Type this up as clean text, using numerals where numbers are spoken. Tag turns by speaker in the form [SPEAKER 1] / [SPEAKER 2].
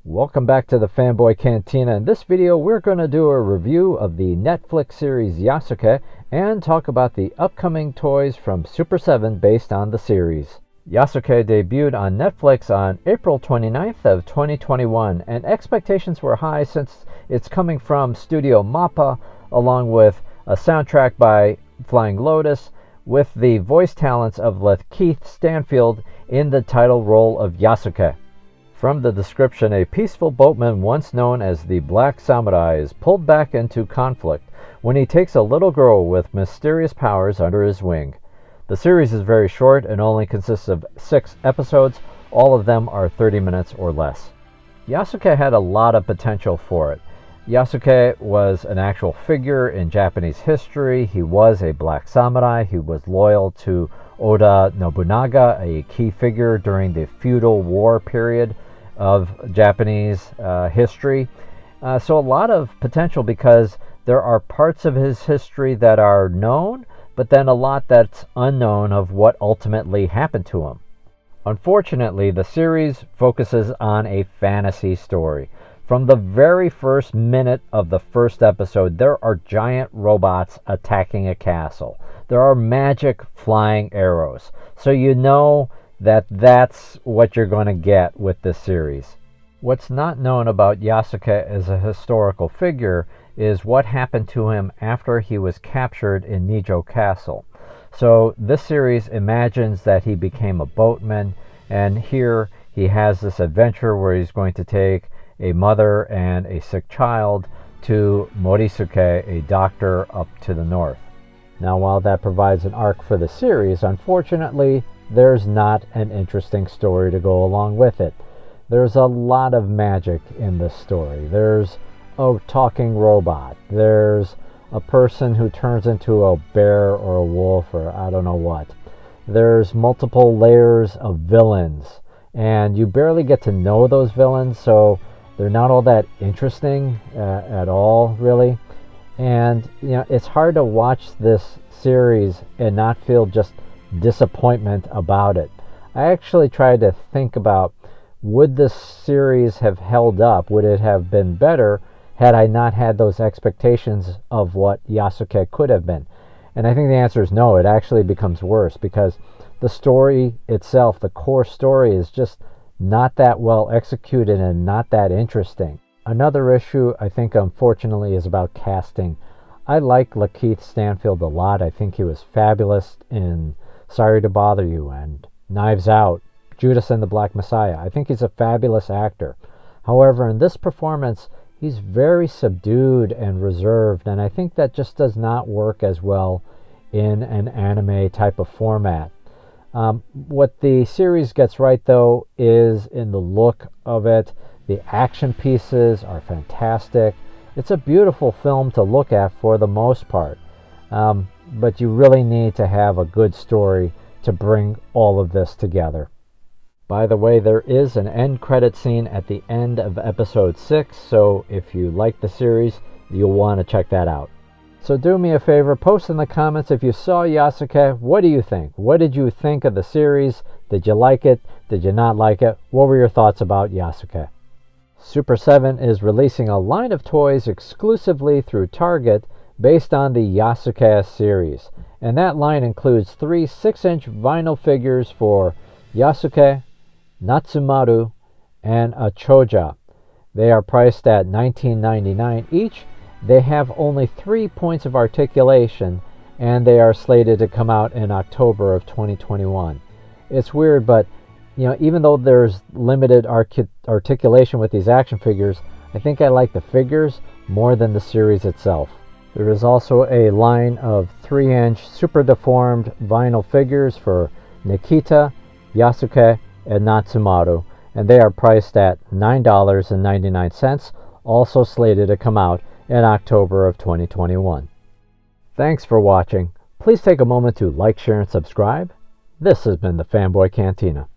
[SPEAKER 1] Welcome back to the Fanboy Cantina. In this video, we're going to do a review of the Netflix series Yasuke and talk about the upcoming toys from Super 7 based on the series. Yasuke debuted on Netflix on April 29th of 2021, and expectations were high since it's coming from Studio Mappa, along with a soundtrack by Flying Lotus, with the voice talents of Lakeith Stanfield in the title role of Yasuke. From the description, a peaceful boatman once known as the Black Samurai is pulled back into conflict when he takes a little girl with mysterious powers under his wing. The series is very short and only consists of 6 episodes. All of them are 30 minutes or less. Yasuke had a lot of potential for it. Yasuke was an actual figure in Japanese history. He was a black samurai. He was loyal to Oda Nobunaga, a key figure during the feudal war period of Japanese history. So a lot of potential, because there are parts of his history that are known, but then a lot that's unknown of what ultimately happened to him. Unfortunately, the series focuses on a fantasy story. From the very first minute of the first episode, there are giant robots attacking a castle. There are magic flying arrows. So you know that that's what you're going to get with this series. What's not known about Yasuke as a historical figure is what happened to him after he was captured in Nijo Castle. So this series imagines that he became a boatman, and here he has this adventure where he's going to take a mother and a sick child to Morisuke, a doctor up to the north. Now, while that provides an arc for the series, unfortunately, there's not an interesting story to go along with it. There's a lot of magic in this story. There's a talking robot. There's a person who turns into a bear or a wolf or I don't know what. There's multiple layers of villains, and you barely get to know those villains, so they're not all that interesting at all, really. And it's hard to watch this series and not feel just disappointment about it. I actually tried to think about, would this series have held up? Would it have been better had I not had those expectations of what Yasuke could have been? And I think the answer is no. It actually becomes worse, because the story itself, the core story, is just not that well executed and not that interesting. Another issue, I think, unfortunately, is about casting. I like Lakeith Stanfield a lot. I think he was fabulous in Sorry to Bother You and Knives Out, Judas and the Black Messiah. I think he's a fabulous actor. However, in this performance, he's very subdued and reserved, and I think that just does not work as well in an anime type of format. What the series gets right, though, is in the look of it. The action pieces are fantastic. It's a beautiful film to look at for the most part. But you really need to have a good story to bring all of this together. By the way, there is an end credit scene at the end of episode 6, so if you like the series, you'll want to check that out. So do me a favor, post in the comments if you saw Yasuke. What do you think? What did you think of the series? Did you like it? Did you not like it? What were your thoughts about Yasuke? Super 7 is releasing a line of toys exclusively through Target based on the Yasuke series, and that line includes 3 6-inch vinyl figures for Yasuke, Natsumaru, and a Choja. They are priced at $19.99 each. They have only 3 points of articulation, and they are slated to come out in October of 2021. It's weird, but even though there's limited articulation with these action figures, I think I like the figures more than the series itself. There is also a line of 3-inch super deformed vinyl figures for Nikita, Yasuke, and Natsumaru, and they are priced at $9.99, also slated to come out in October of 2021. Thanks for watching. Please take a moment to like, share, and subscribe. This has been the Fanboy Cantina.